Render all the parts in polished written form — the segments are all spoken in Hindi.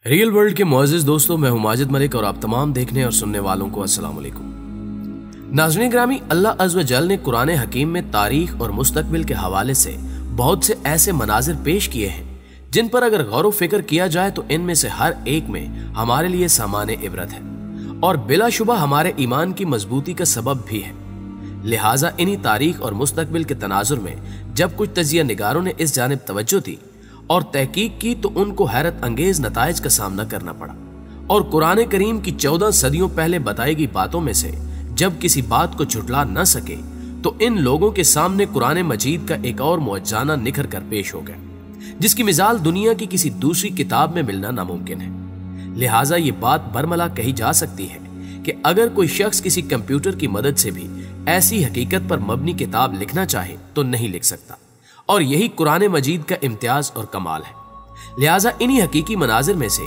रियल वर्ल्ड के मुअज़्ज़िज़ दोस्तों, मैं हूं माजिद मलिक और आप तमाम देखने और सुनने वालों को अस्सलाम वालेकुम। नाज़रीन ग्रामी, अल्लाह अज़्ज़ व जल ने कुरान हकीम में तारीख और मुस्तक़बिल के हवाले से बहुत से ऐसे मनाजिर पेश किए हैं जिन पर अगर गौर व फिक्र किया जाए तो इनमें से हर एक में हमारे लिए सामाने इबरत है और बिलाशुबा हमारे ईमान की मजबूती का सबब भी है। लिहाजा इन्हीं तारीख और मुस्तक़बिल के तनाजुर में जब कुछ तजिया निगारों ने इस जानिब तवज्जो दी और तहकीक की तो उनको हैरत अंगेज नताइज का सामना करना पड़ा। और कुरान करीम की 14 सदियों पहले बताई गई बातों में से जब किसी बात को झुटला न सके तो इन लोगों के सामने कुरान मजीद का एक और मुअज्जाना निखर कर पेश हो गया, जिसकी मिसाल दुनिया की किसी दूसरी किताब में मिलना नामुमकिन है। लिहाजा ये बात बरमला कही जा सकती है कि अगर कोई शख्स किसी कंप्यूटर की मदद से भी ऐसी हकीकत पर मबनी किताब लिखना चाहे तो नहीं लिख सकता, और यही कुरान मजीद का इम्तियाज और कमाल है। लिहाजा इन्हीं हकीकी मनाजिर में से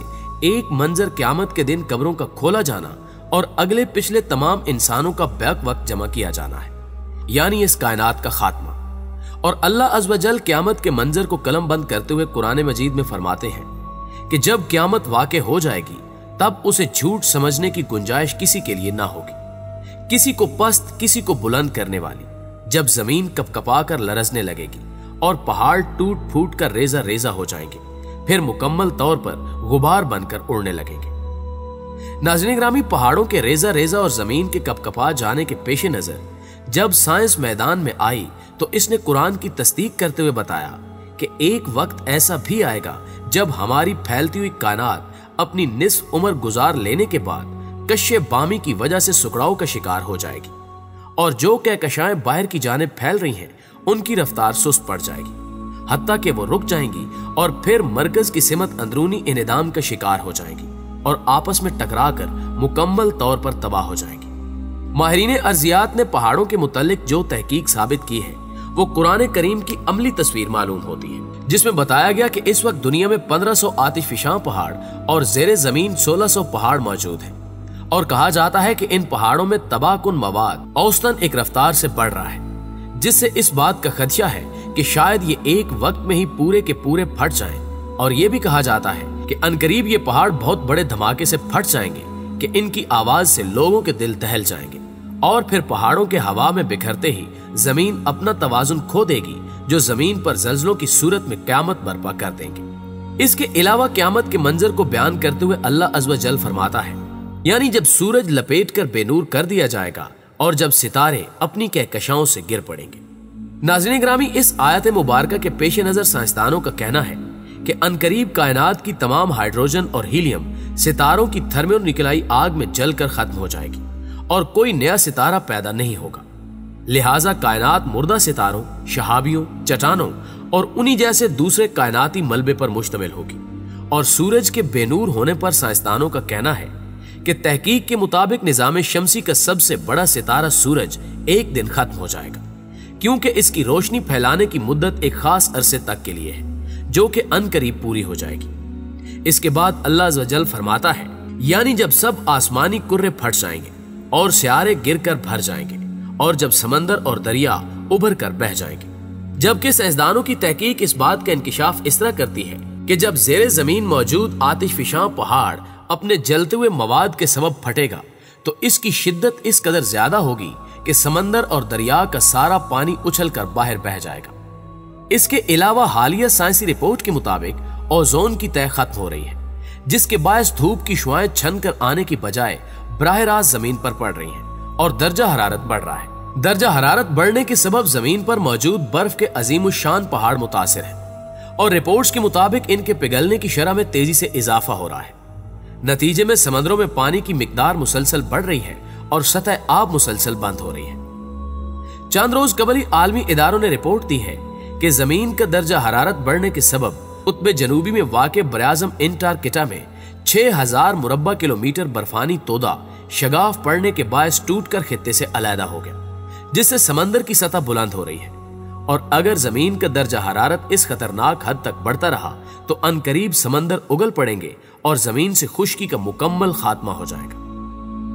एक मंजर क़यामत के दिन कब्रों का खोला जाना और अगले पिछले तमाम इंसानों का बैक वक्त जमा किया जाना है, यानी इस कायनात का खात्मा। और अल्लाह अज़्ज़ व जल क़यामत के मंजर को कलम बंद करते हुए कुरान मजीद में फरमाते हैं कि जब क़यामत वाक़े हो जाएगी तब उसे झूठ समझने की गुंजाइश किसी के लिए ना होगी, किसी को पस्त किसी को बुलंद करने वाली। जब जमीन कपकपा कर लरजने लगेगी और पहाड़ टूट फूट कर रेजा रेजा हो जाएंगे, फिर मुकम्मल तौर पर गुबार बनकर उड़ने लगेंगे। नाज़रीन ग्रामी, पहाड़ों के रेजा रेजा और जमीन के कपकपा जाने के पेश नजर जब साइंस मैदान में आई तो इसने कुरान की तस्दीक करते हुए बताया कि एक वक्त ऐसा भी आएगा जब हमारी फैलती हुई कायनात अपनी निस्फ उम्र गुजार लेने के बाद कश्य बामी की वजह से सुकड़ाव का शिकार हो जाएगी और जो कहकशाएं बाहर की जानिब फैल रही हैं उनकी रफ्तार सुस्त पड़ जाएगी, हत्ता कि वो रुक जाएंगी और फिर मरकज की सिमत अंदरूनी इनेदाम का शिकार हो जाएंगी और आपस में टकराकर मुकम्मल तौर पर तबाह हो जाएंगी। माहिरीन अर्जियात ने पहाड़ों के मुतालिक जो तहकीक साबित की है वो कुरान करीम की अमली तस्वीर मालूम होती है, जिसमें बताया गया कि इस वक्त दुनिया में 1500 आतिशफिशां पहाड़ और जेरे जमीन 1600 पहाड़ मौजूद हैं और कहा जाता है कि इन पहाड़ों में तबाहकुन मवाद औसतन एक रफ्तार से बढ़ रहा है, जिससे इस बात का खदशा है कि शायद ये एक वक्त में ही पूरे के पूरे फट जाएं। और ये भी कहा जाता है कि अनकरीब ये पहाड़ बहुत बड़े धमाके से फट जाएंगे कि इनकी आवाज से लोगों के दिल दहल जाएंगे और फिर पहाड़ों के हवा में बिखरते ही जमीन अपना तवाजुन खो देगी, जो जमीन पर जल्जलों की सूरत में क़यामत बर्पा कर देंगे। इसके अलावा क़यामत के मंजर को बयान करते हुए अल्लाह अज़्ज़ व जल फरमाता है, यानी जब सूरज लपेट कर बेनूर कर दिया जाएगा और जब सितारे अपनी कहकशाओं से गिर पड़ेंगे। नाज़रीन ग्रामी, इस आयत मुबारका के पेश नजर साइंसदानों का कहना है कि अनकरीब कायनात की तमाम हाइड्रोजन और हीलियम सितारों की थर्मोनिकलाई आग में जलकर खत्म हो जाएगी और कोई नया सितारा पैदा नहीं होगा। लिहाजा कायनात मुर्दा सितारों, शहाबियों, चट्टानों और उन्हीं जैसे दूसरे कायनाती मलबे पर मुश्तमिल होगी। और सूरज के बेनूर होने पर साइंसदानों का कहना है कि तहकीक के मुताबिक निजाम शमसी का सबसे बड़ा सितारा सूरज एक दिन खत्म हो जाएगा, क्योंकि इसकी रोशनी फैलाने की मुद्दत एक खास अरसे तक के लिए है जो कि अनकरीब पूरी हो जाएगी। इसके बाद अल्लाह अज़्ज़ व जल फरमाता है, यानी जब सब आसमानी कुर्रे फट जाएंगे और सियारे गिरकर भर जाएंगे और जब समंदर और दरिया उभर कर बह जाएंगे। जबकि साइंसदानों की तहकीक इस बात का इंकिशाफ इस तरह करती है कि जब जेरे जमीन मौजूद आतिशफिशां पहाड़ अपने जलते हुए मवाद के सबब फटेगा तो इसकी शिद्दत इस कदर ज्यादा होगी कि समंदर और दरिया का सारा पानी उछल कर बाहर बह जाएगा। इसके अलावा हालिया साइंसी रिपोर्ट के मुताबिक ओजोन की तह खत्म हो रही है, जिसके बायस धूप की शुआएं छन कर आने की बजाय बराह रास्त जमीन पर पड़ रही हैं और दर्जा हरारत बढ़ रहा है। दर्जा हरारत बढ़ने के सबब जमीन पर मौजूद बर्फ के अजीमुशान पहाड़ मुतासिर हैं और रिपोर्ट्स के मुताबिक इनके पिघलने की शरह में तेजी से इजाफा हो रहा है। नतीजे में समंदरों में पानी की मिकदार मुसलसल बढ़ रही है और सतह आब मुसलसल बंद हो रही है। चंद रोज कबल ही आलमी इदारों ने रिपोर्ट दी है कि जमीन का दर्जा हरारत बढ़ने के सबब कुतबे जनूबी में वाक़े बराज़म अंटार्कटिका में 6000 मुरब्बा किलोमीटर बर्फानी तोदा शगाफ पड़ने के बायस टूटकर खित्ते से अलहदा हो गया, जिससे समंदर की सतह बुलंद हो रही है। और अगर जमीन का दर्जा हरारत इस खतरनाक हद तक बढ़ता रहा तो अनकरीब समंदर उगल पड़ेंगे और जमीन से खुश्की का मुकम्मल खात्मा हो जाएगा।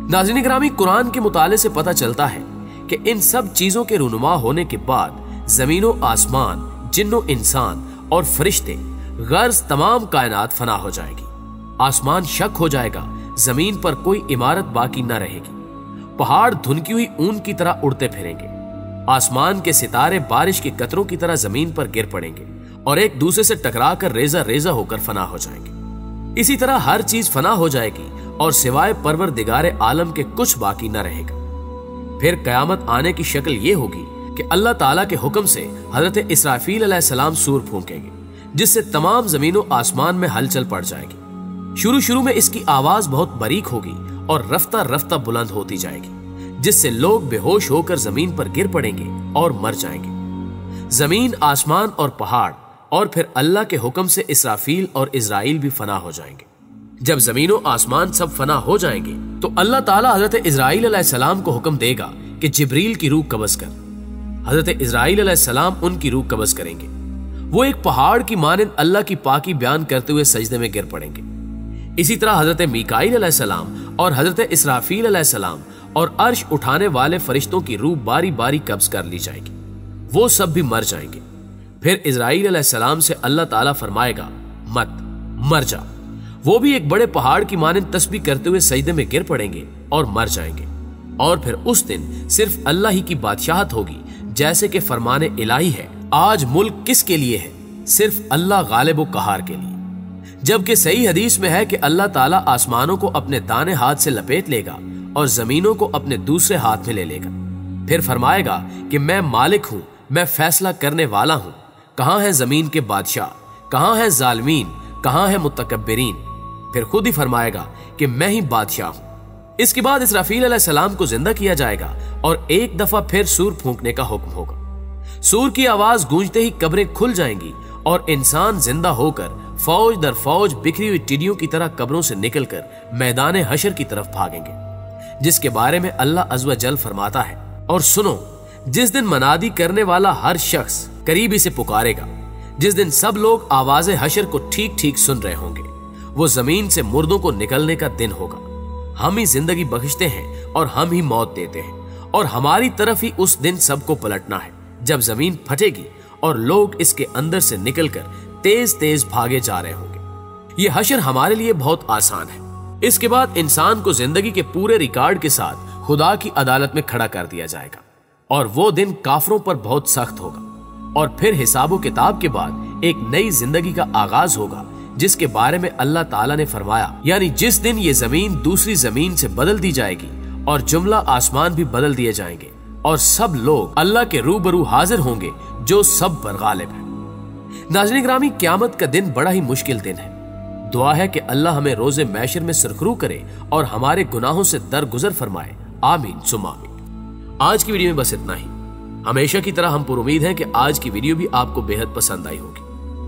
नाज़रीन ग्रामी, कुरान के मुताले से पता चलता है कि इन सब चीजों के रूनुमा होने के बाद जमीनो आसमान, जिन्नो इंसान और फरिश्ते, गर्ज तमाम कायनात फना हो जाएगी आसमान शक हो जाएगा, जमीन पर कोई इमारत बाकी न रहेगी, पहाड़ धुनकी हुई ऊन की तरह उड़ते फिरेंगे, आसमान के सितारे बारिश के कतरों की तरह जमीन पर गिर पड़ेंगे और एक दूसरे से टकराकर रेजा रेजा होकर फना हो जाएंगे। इसी तरह हर चीज फना हो जाएगी और सिवाय परवरदिगारे आलम के कुछ बाकी न रहेगा। फिर कयामत आने की शक्ल ये होगी कि अल्लाह ताला के हुक्म से हजरत इसराफील अलैहिस्सलाम सूर फूंकेंगे, जिससे तमाम जमीनों आसमान में हलचल पड़ जाएगी। शुरू में इसकी आवाज बहुत बारीक होगी और रफ्ता रफ्ता बुलंद होती जाएगी, जिससे लोग बेहोश होकर जमीन पर गिर पड़ेंगे और मर जाएंगे। जमीन, आसमान और पहाड़ और फिर अल्लाह के हुक्म से इसराफील और इजराइल भी फना हो जाएंगे। जब जमीनों आसमान सब फना हो जाएंगे तो अल्लाह ताला हजरत इजराइल अलैहिस्सलाम को हुक्म देगा कि जिब्रील की रूह कब्ज कर। हजरत इजराइल अलैहिस्सलाम उनकी रूह कब्ज करेंगे। वो एक पहाड़ की मानिंद अल्लाह की पाकी बयान करते हुए सजदे में गिर पड़ेंगे। इसी तरह हजरत मीकाईल अलैहिस्सलाम और हजरत इसराफील अलैहिस्सलाम और अर्श उठाने वाले फरिश्तों की रूह बारी बारी कब्ज कर ली जाएगी। वो सब भी मर जाएंगे। फिर इजराइल अलैहिस्सलाम से अल्लाह ताला फरमाएगा, मत मर जा। वो भी एक बड़े पहाड़ की मानिंद तस्बीह करते हुए सजदे में गिर पड़ेंगे और मर जाएंगे। और फिर उस दिन सिर्फ अल्लाह ही की बादशाहत होगी, जैसे कि फरमाने इलाही है, आज मुल्क किसके लिए है? सिर्फ अल्लाह गालिब व कहार के लिए। जबकि सही हदीस में है कि अल्लाह ताला आसमानों को अपने दाने हाथ से लपेट लेगा और जमीनों को अपने दूसरे हाथ में ले लेगा। फिर फरमाएगा कि मैं मालिक हूं, मैं फैसला करने वाला हूं। कहां है जमीन के बादशाह, कहां है जालिमीन, कहां है मुतकब्बिरीन? फिर खुद ही फरमाएगा कि मैं ही बादशाह हूं। इसके बाद इसराफील अलैहिस्सलाम को जिंदा किया जाएगा और एक दफा फिर सूर फूंकने का हुक्म होगा। सूर की आवाज गूंजते ही कब्रें खुल जाएंगी और इंसान जिंदा होकर फौज दर फौज बिखरी हुई टिड्डियों की तरह कब्रों से निकलकर मैदान हशर की तरफ भागेंगे, जिसके बारे में अल्लाह अज़्ज़ व जल फरमाता है, और सुनो, जिस दिन मनादी करने वाला हर शख्स करीबी से पुकारेगा, जिस दिन सब लोग आवाज़े हशर को ठीक ठीक सुन रहे होंगे, वो जमीन से मुर्दों को निकलने का दिन होगा। हम ही जिंदगी बख्शते हैं और हम ही मौत देते हैं और हमारी तरफ ही उस दिन सबको पलटना है, जब जमीन फटेगी और लोग इसके अंदर से निकलकर तेज तेज भागे जा रहे होंगे। ये हशर हमारे लिए बहुत आसान है। इसके बाद इंसान को जिंदगी के पूरे रिकॉर्ड के साथ खुदा की अदालत में खड़ा कर दिया जाएगा और वो दिन काफरों पर बहुत सख्त होगा। और फिर हिसाबो किताब के बाद एक नई जिंदगी का आगाज होगा, जिसके बारे में अल्लाह ताला ने फरमाया, यानी जिस दिन ये जमीन दूसरी जमीन से बदल दी जाएगी और जुमला आसमान भी बदल दिए जाएंगे और सब लोग अल्लाह के रूबरू हाजिर होंगे जो सब पर गालिब है। नाज़रीन गिरामी, क़यामत का दिन बड़ा ही मुश्किल दिन है। दुआ है कि अल्लाह हमें रोजे मैशर में सुरखरू करे और हमारे गुनाहों से दरगुजर फरमाए। आमीन सुम्मा आमीन। आज की वीडियो में बस इतना ही। हमेशा की तरह हम पुरुमीद हैं कि आज की वीडियो भी आपको बेहद पसंद आई होगी।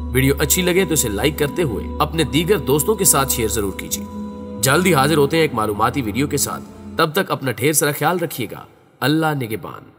वीडियो अच्छी लगे तो इसे लाइक करते हुए अपने दीगर दोस्तों के साथ शेयर जरूर कीजिए। जल्दी हाजिर होते हैं एक मालूमाती वीडियो के साथ। तब तक अपना ढेर सारा ख्याल रखिएगा। अल्लाह निगहबान।